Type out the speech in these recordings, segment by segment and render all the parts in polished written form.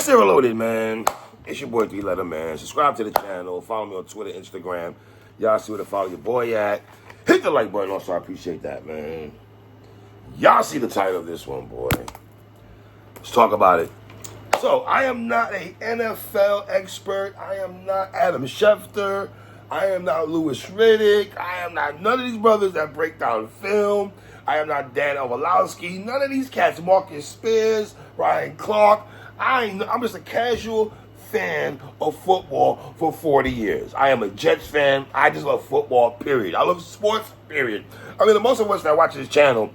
Stay Reloaded, man. It's your boy 3-Letter, man. Subscribe to the channel. Follow me on Twitter, Instagram. Y'all see where to follow your boy at. Hit the like button also. I appreciate that, man. Y'all see the title of this one, boy. Let's talk about it. So, I am not an NFL expert. I am not Adam Schefter. I am not Louis Riddick. I am not none of these brothers that break down film. I am not Dan Orlovsky. None of these cats. Marcus Spears, Ryan Clark. I'm just a casual fan of football for 40 years. I am a Jets fan. I just love football, period. I love sports, period. I mean, the most of us that watch this channel,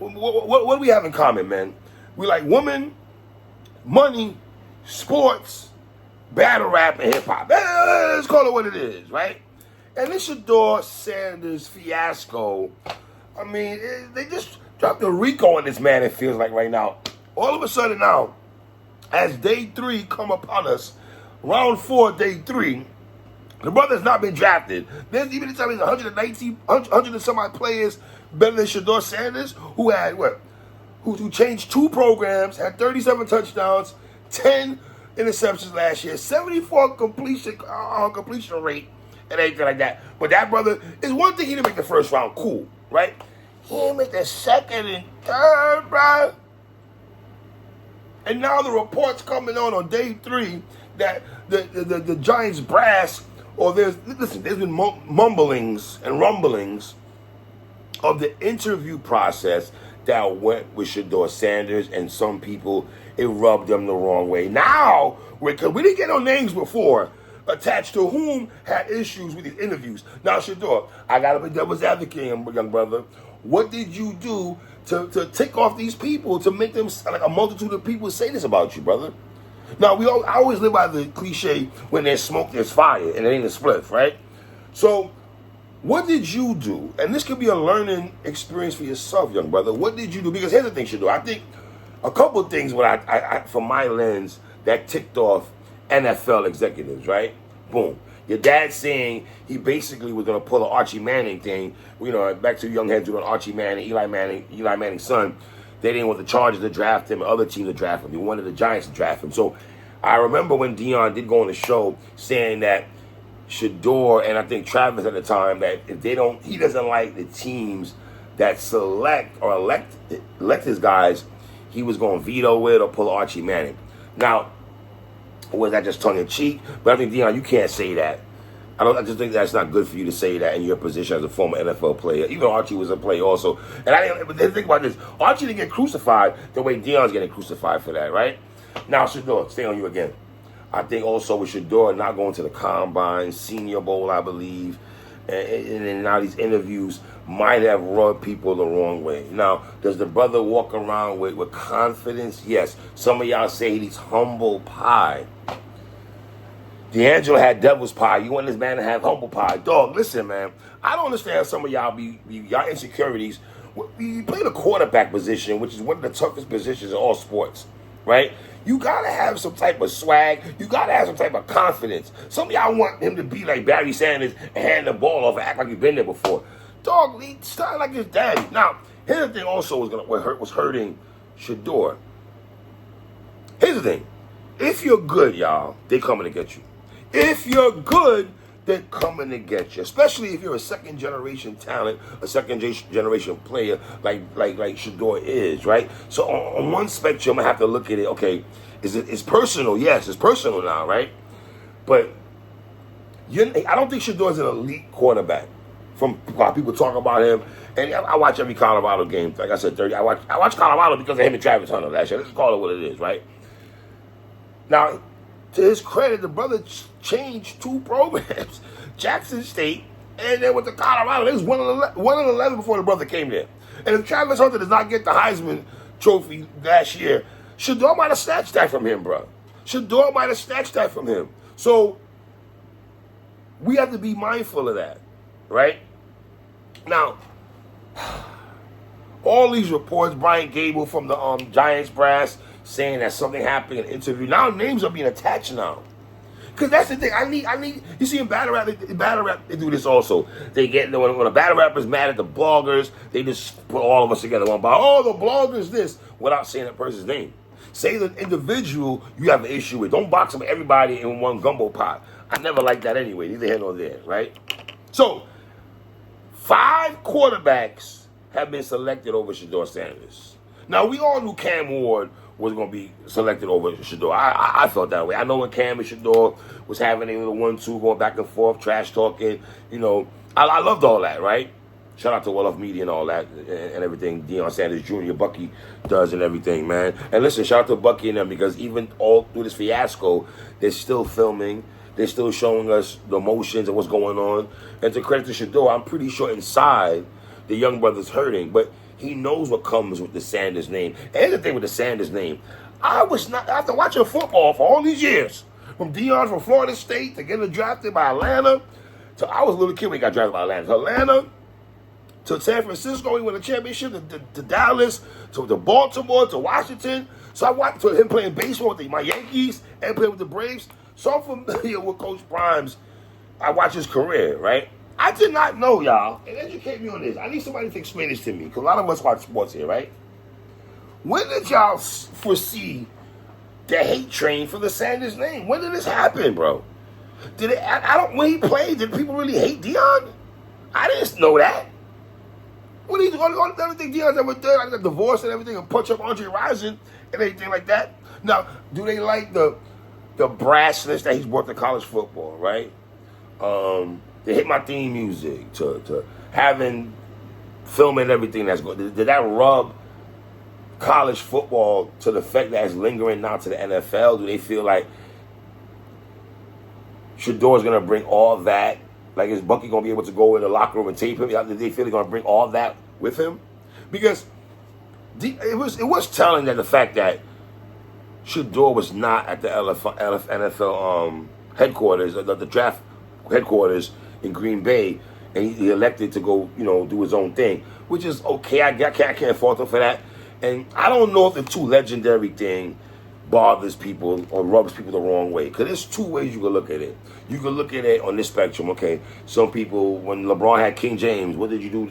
what do we have in common, man? We like women, money, sports, battle rap, and hip-hop. Let's call it what it is, right? And this Shedeur Sanders fiasco, I mean, they just dropped a RICO on this man, it feels like right now. All of a sudden now, as day 3 come upon us, round 4, day 3, the brother's not been drafted. There's even time he's 100 and some odd players better than Shedeur Sanders, who had who changed 2 programs, had 37 touchdowns, 10 interceptions last year, 74 completion rate, and anything like that. But that brother is one thing he didn't make the first round, cool, right? He didn't make the second and third, bro. And now the reports coming on day 3 that the Giants brass, or there's been mumblings and rumblings of the interview process that went with Shedeur Sanders, and some people, it rubbed them the wrong way. Now, because we didn't get no names before attached to whom had issues with these interviews. Now, Shedeur, I got to be devil's advocate, young brother. What did you do to tick off these people, to make them, like a multitude of people say this about you, brother? Now, I always live by the cliche, when there's smoke, there's fire, and it ain't a spliff, right? So, what did you do? And this could be a learning experience for yourself, young brother. What did you do? Because here's the thing, Shedeur. I think a couple of things, from my lens, that ticked off NFL executives, right? Boom. Your dad saying he basically was going to pull an Archie Manning thing. You know, back to young heads doing Archie Manning, Eli Manning's son. They didn't want the Chargers to draft him, other teams to draft him. They wanted the Giants to draft him. So I remember when Dion did go on the show saying that Shedeur, and I think Travis at the time, that if he doesn't like the teams that select or elect his guys, he was going to veto it or pull Archie Manning. Now, was that just tongue in cheek? But I think, Dion, you can't say that. I just think that's not good for you to say that in your position as a former NFL player. Even Archie was a player also. And but think about this. Archie didn't get crucified the way Dion's getting crucified for that, right? Now, Shedeur, stay on you again. I think also with Shedeur not going to the Combine, Senior Bowl, I believe, and now these interviews might have rubbed people the wrong way. Now, does the brother walk around with confidence? Yes. Some of y'all say he's humble pie. D'Angelo had devil's pie. You want this man to have humble pie. Dog, listen, man. I don't understand some of y'all y'all insecurities. You play the quarterback position, which is one of the toughest positions in all sports, right? You got to have some type of swag. You got to have some type of confidence. Some of y'all want him to be like Barry Sanders and hand the ball off and act like you've been there before. Dog, he started like his daddy. Now, here's the thing also was hurting Shedeur. Here's the thing. If you're good, y'all, they coming to get you. If you're good, they're coming to get you. Especially if you're a second-generation talent, a second-generation player like Shedeur is, right? So on one spectrum, I have to look at it, okay, it's personal. Yes, it's personal now, right? But I don't think Shedeur's an elite quarterback. From how people talk about him, and I watch every Colorado game. Like I said, I watch Colorado because of him and Travis Hunter last year. Let's call it what it is, right? Now, to his credit, the brother changed 2 programs, Jackson State, and then went to Colorado. It was 1-11 before the brother came there. And if Travis Hunter does not get the Heisman Trophy last year, Shedeur might have snatched that from him, bro. Shedeur might have snatched that from him. So we have to be mindful of that, right? Now, all these reports, Brian Gable from the Giants brass saying that something happened in an interview. Now names are being attached now. Because that's the thing. I need. You see in battle rap, they do this also. They get when a battle rapper's mad at the bloggers, they just put all of us together one by. Oh, the bloggers this without saying that person's name. Say the individual you have an issue with. Don't box up everybody in one gumbo pot. I never liked that anyway. Neither here nor there, right? So, 5 quarterbacks have been selected over Shedeur Sanders. Now, we all knew Cam Ward was going to be selected over Shedeur. I felt that way. I know when Cam and Shedeur was having a little 1-2 going back and forth, trash talking, you know, I loved all that, right? Shout out to Well-Off Media and all that and everything Deion Sanders Jr., Bucky does and everything, man. And listen, shout out to Bucky and them, because even all through this fiasco, they're still filming. They're still showing us the emotions and what's going on. And to credit to Shedeur, I'm pretty sure inside the young brother's hurting, but he knows what comes with the Sanders name. And here's the thing with the Sanders name. I was not, after watching football for all these years, from Deion from Florida State to getting drafted by Atlanta, to I was a little kid when he got drafted by Atlanta, to San Francisco, he won a championship, to Dallas, to Baltimore, to Washington. So I watched him playing baseball with my Yankees and playing with the Braves. So I'm familiar with Coach Prime's. I watched his career, right? I did not know, y'all, and educate me on this. I need somebody to explain this to me, because a lot of us watch sports here, right? When did y'all foresee the hate train for the Sanders name? When did this happen, bro? Did it? I don't. When he played, did people really hate Deion? I didn't know that. What he's going to everything Deion's ever done, like the divorce and everything, and punch up Andre Rison and anything like that. Now, do they like the brassness that he's brought to college football, right? To hit my theme music, to having filming everything that's good. Did that rub college football to the fact that it's lingering now to the NFL? Do they feel like Shedeur's going to bring all that? Like, is Bucky going to be able to go in the locker room and tape him? Do they feel they're going to bring all that with him? Because it was telling that the fact that Shedeur was not at the NFL headquarters, the draft headquarters in Green Bay, and he elected to go, do his own thing, which is okay. I can't fault him for that. And I don't know if the too legendary thing bothers people or rubs people the wrong way, because there's 2 ways you can look at it. You can look at it on this spectrum. Okay, some people, when LeBron had King James, what did you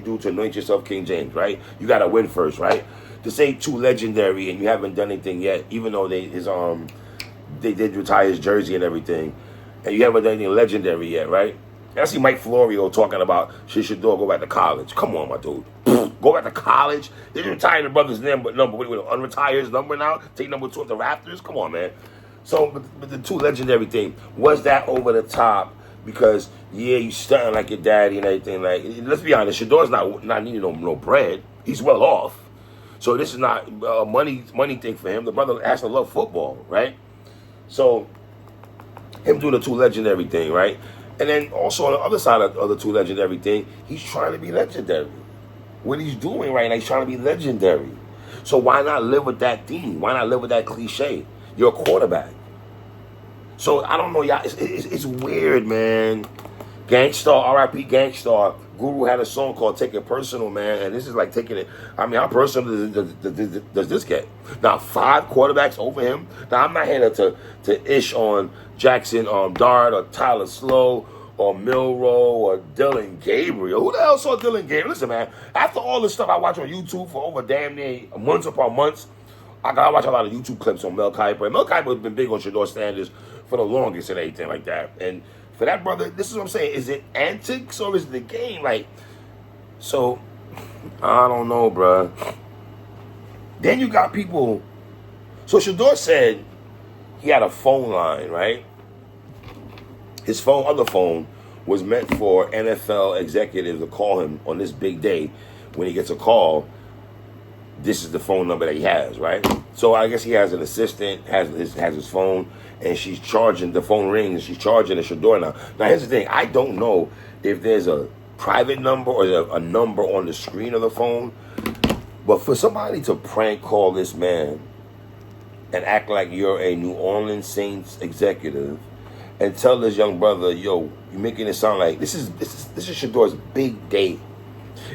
do to anoint yourself King James, right? You got to win first, right? To say too legendary and you haven't done anything yet, even though they did retire his jersey and everything, and you haven't done anything legendary yet, right? I see Mike Florio talking about Shedeur go back to college. Come on, my dude. Go back to college? They didn't retire the brother's number. What, unretire his number now? Take number 2 at the Raptors? Come on, man. So, but the too legendary thing, was that over the top? Because, yeah, you stunting like your daddy and everything. Like, let's be honest, Shedeur's not needing no bread. He's well off. So this is not a money thing for him. The brother has to love football, right? So, him doing the too legendary thing, right? And then also on the other side of the too legendary thing, he's trying to be legendary. What he's doing right now, he's trying to be legendary. So why not live with that theme? Why not live with that cliche? You're a quarterback. So I don't know, y'all. It's weird, man. Gangstar, R.I.P. Gangstar. Guru had a song called "Take It Personal," man, and this is like taking it. I mean, how personal does this get? Now 5 quarterbacks over him. Now I'm not here to ish on Jackson, Dart, or Tyler Slow, or Milroe, or Dylan Gabriel. Who the hell saw Dylan Gabriel? Listen, man. After all this stuff I watch on YouTube for over damn near months upon months, I watch a lot of YouTube clips on Mel Kiper. Mel Kiper has been big on Shedeur Sanders for the longest and anything like that. And for that brother, this is what I'm saying. Is it antics or is it the game? Like, so, I don't know, bruh. Then you got people. So Shedeur said he had a phone line, right? His other phone was meant for NFL executives to call him on this big day. When he gets a call, this is the phone number that he has, right? So I guess he has an assistant, has his phone, and she's charging. The phone rings, she's charging the Shedeur now. Now here's the thing: I don't know if there's a private number or a number on the screen of the phone, but for somebody to prank call this man and act like you're a New Orleans Saints executive and tell this young brother, yo, you're making it sound like this is Shedeur's big day.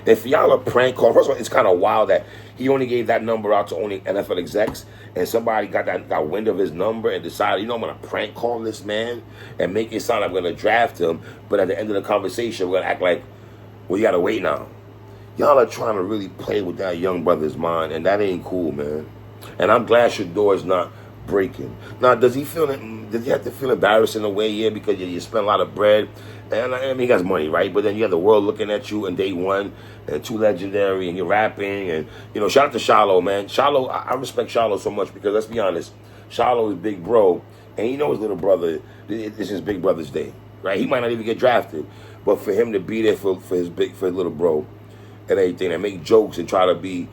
If y'all are prank call, first of all, it's kind of wild that he only gave that number out to only NFL execs, and somebody got wind of his number and decided, I'm going to prank call this man and make it sound like I'm going to draft him, but at the end of the conversation, we're going to act like, well, you got to wait now. Y'all are trying to really play with that young brother's mind, and that ain't cool, man. And I'm glad Shedeur is not breaking. Now, does he have to feel embarrassed in a way? Yeah, because you spend a lot of bread. And I mean, he got money, right? But then you have the world looking at you in day one, and too legendary, and you're rapping. And, shout out to Shiloh, man. Shiloh, I respect Shiloh so much because, let's be honest, Shiloh is big bro. And his little brother, this is his big brother's day, right? He might not even get drafted. But for him to be there for his little bro and everything, and make jokes and try to be,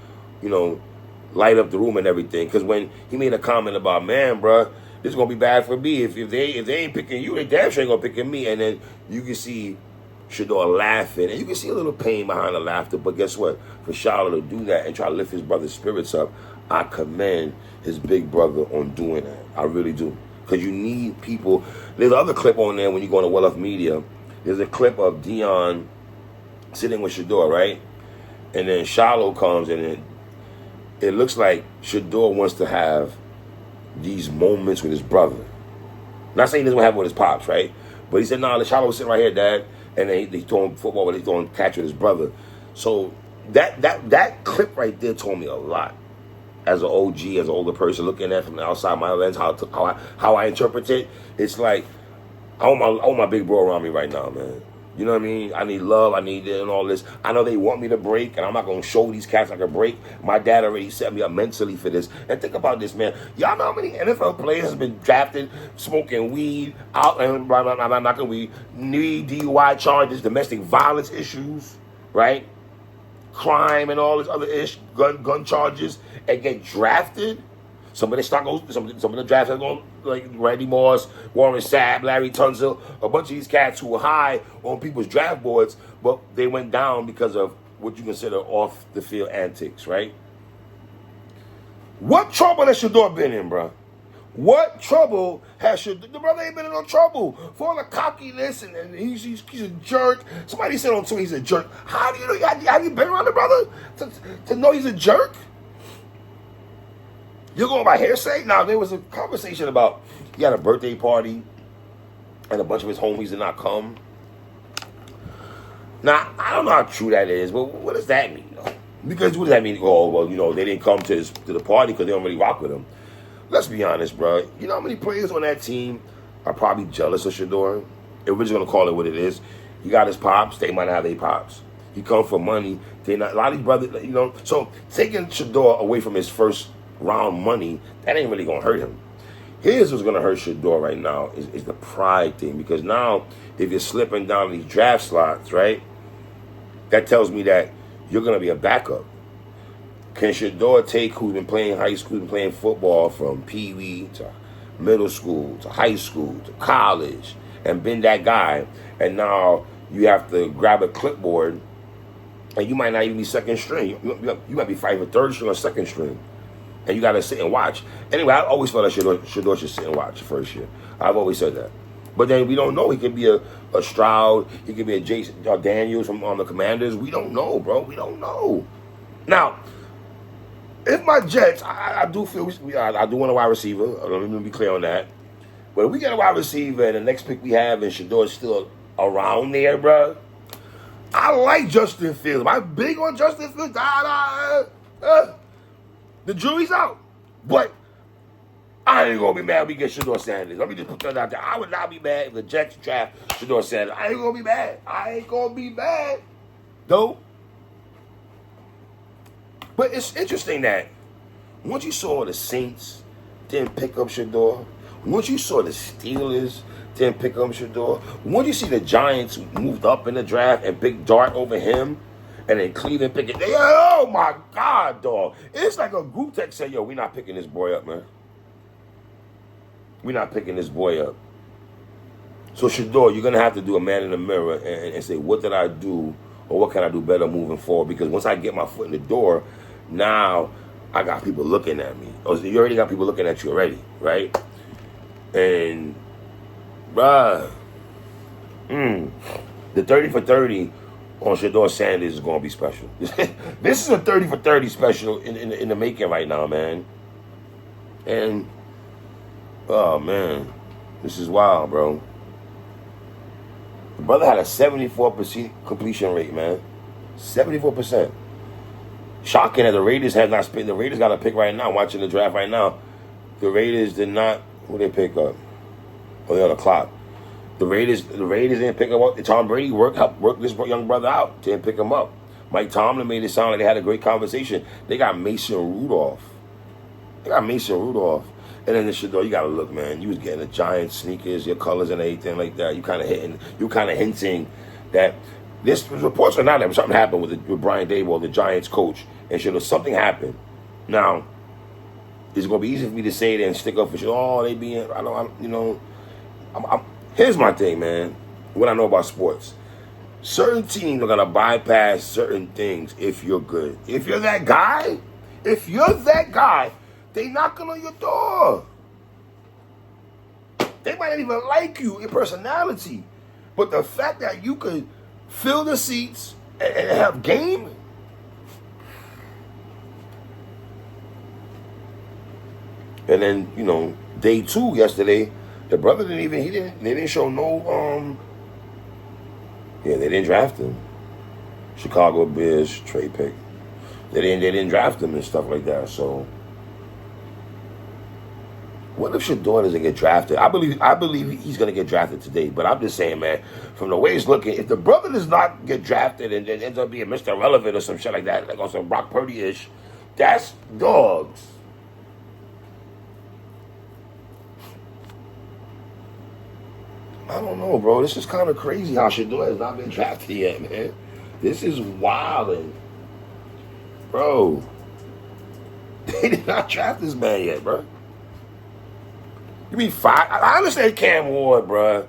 light up the room and everything. Because when he made a comment about, man, bro, this is gonna be bad for me. If they ain't picking you, they damn sure ain't gonna pick me. And then you can see Shedeur laughing, and you can see a little pain behind the laughter. But guess what? For Shiloh to do that and try to lift his brother's spirits up, I commend his big brother on doing that. I really do. Because you need people. There's another clip on there when you go on to Well Off Media. There's a clip of Dion sitting with Shedeur, right? And then Shiloh comes, and it looks like Shedeur wants to have these moments with his brother. Not saying he doesn't have it with his pops, right? But he said, nah, Shiloh was sitting right here, Dad. And then they throwing football, but they throwing catch with his brother. So that clip right there told me a lot. As an OG, as an older person looking at it from the outside my lens, how I interpret it, it's like I want my big bro around me right now, man. You know what I mean? I need love, I need it and all this. I know they want me to break, and I'm not going to show these cats I can break. My dad already set me up mentally for this. And think about this, man. Y'all know how many NFL players have been drafted smoking weed, knocking weed, DUI charges, domestic violence issues, right? Crime and all this other gun charges, and get drafted. Some of the drafts are going like Randy Moss, Warren Sapp, Larry Tunsil, a bunch of these cats who were high on people's draft boards, but they went down because of what you consider off the field antics, right? What trouble has Shedeur been in, bro? What trouble has Shedeur? The brother ain't been in no trouble for all the cockiness and he's a jerk. Somebody said on Twitter he's a jerk. How do you know? Have you been around the brother to know he's a jerk? You're going by hearsay? Now, there was a conversation about he had a birthday party and a bunch of his homies did not come. Now, I don't know how true that is, but what does that mean, though? Because what does that mean? Oh, well, they didn't come to the party because they don't really rock with him. Let's be honest, bro. You know how many players on that team are probably jealous of Shedeur? If we're just going to call it what it is. He got his pops. They might not have their pops. He come for money. A lot of these brothers, so taking Shedeur away from his first round money, that ain't really gonna hurt him. Here's what's gonna hurt Shedeur right now is the pride thing, because now if you're slipping down these draft slots, right, that tells me that you're gonna be a backup. Can Shedeur take who's been playing high school, been playing football from Pee-wee to middle school to high school to college and been that guy, and now you have to grab a clipboard and you might not even be second string. You might be fighting for third string or second string. And you got to sit and watch. Anyway, I always thought that Shedeur should sit and watch the first year. I've always said that. But then we don't know. He could be a Stroud. He could be a Jason Daniels on the Commanders. We don't know, bro. We don't know. Now, if my Jets, I do feel I do want a wide receiver. Let me be clear on that. But if we get a wide receiver and the next pick we have and Shedeur is still around there, bro, I like Justin Fields. Am I big on Justin Fields? The jury's out. But I ain't going to be mad if we get Shedeur Sanders. Let me just put that out there. I would not be mad if the Jets draft Shedeur Sanders. I ain't going to be mad. I ain't going to be mad. Though. But it's interesting that once you saw the Saints didn't pick up Shedeur, once you saw the Steelers didn't pick up Shedeur, once you see the Giants moved up in the draft and picked Dart over him, and then Cleveland pick it. Oh, my God, dog. It's like a group text said, yo, we're not picking this boy up, man. We're not picking this boy up. So, Shedeur, you're going to have to do a man in the mirror and say, what did I do or what can I do better moving forward? Because once I get my foot in the door, now I got people looking at me. You already got people looking at you already, right? And, bruh, the 30 for 30 on Shedeur Sanders is going to be special. This is a 30 for 30 special in the making right now, man. And, oh, man, this is wild, bro. The brother had a 74% completion rate, man. 74%. Shocking that the Raiders have not spent. The Raiders got a pick right now. Watching the draft right now, the Raiders did not. Who they pick up? Oh, they're on the clock. The Raiders didn't pick him up. Tom Brady helped work this young brother out. Didn't pick him up. Mike Tomlin made it sound like they had a great conversation. They got Mason Rudolph. And then the Shedeur, you gotta look, man. You was getting the Giants sneakers, your colors and everything like that. You kind of hinting that this reports are not that something happened with Brian Daboll, the Giants coach, and Shedeur, something happened. Now, it's gonna be easy for me to say that and stick up for Shedeur. Oh, they being, here's my thing, man. What I know about sports. Certain teams are going to bypass certain things if you're good. If you're that guy, they knocking on your door. They might not even like you, your personality. But the fact that you could fill the seats and have game. And then, day 2 yesterday, the brother they didn't show no, they didn't draft him. Chicago Bears trade pick. They didn't draft him and stuff like that. So, what if Shedeur doesn't get drafted? I believe he's gonna get drafted today. But I'm just saying, man, from the way it's looking, if the brother does not get drafted and then ends up being Mr. Relevant or some shit like that, like on some Brock Purdy-ish, that's dogs. I don't know, bro. This is kind of crazy how Shedeur has not been drafted yet, man. This is wild, bro. They did not draft this man yet, bro. You mean 5? I understand Cam Ward, bro,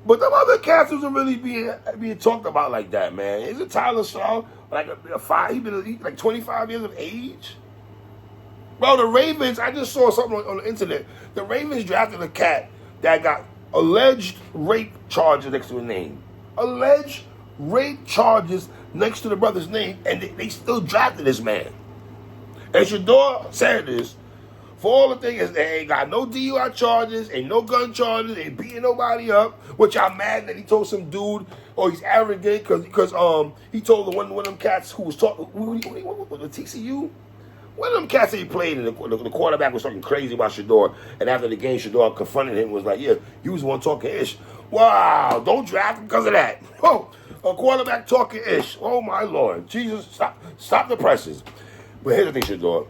but them other cats wasn't really being talked about like that, man. Isn't Tyler Shaw like a 5? He been like 25 years of age, bro. The Ravens. I just saw something on the internet. The Ravens drafted a cat that got alleged rape charges next to his name. Alleged rape charges next to the brother's name, and they still drafted this man. And Shedeur Sanders, for all the things, they ain't got no DUI charges, ain't no gun charges, ain't beating nobody up, which I'm mad that he told some dude, he's arrogant, because he told one of them cats who was talking, the TCU? One of them cats that he played, and the quarterback was talking crazy about Shedeur. And after the game, Shedeur confronted him and was like, yeah, you was the one talking ish. Wow, don't draft him because of that. Oh, a quarterback talking ish. Oh, my Lord. Jesus, stop the presses. But here's the thing, Shedeur.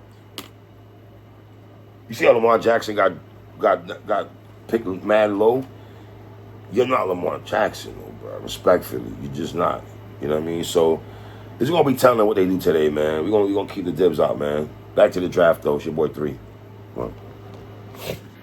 You see how Lamar Jackson got picked mad low? You're not Lamar Jackson, bro. Respectfully. You're just not. You know what I mean? So, it's going to be telling them what they do today, man. We're gonna keep the dibs out, man. Back to the draft, though. It's your boy 3. Come on.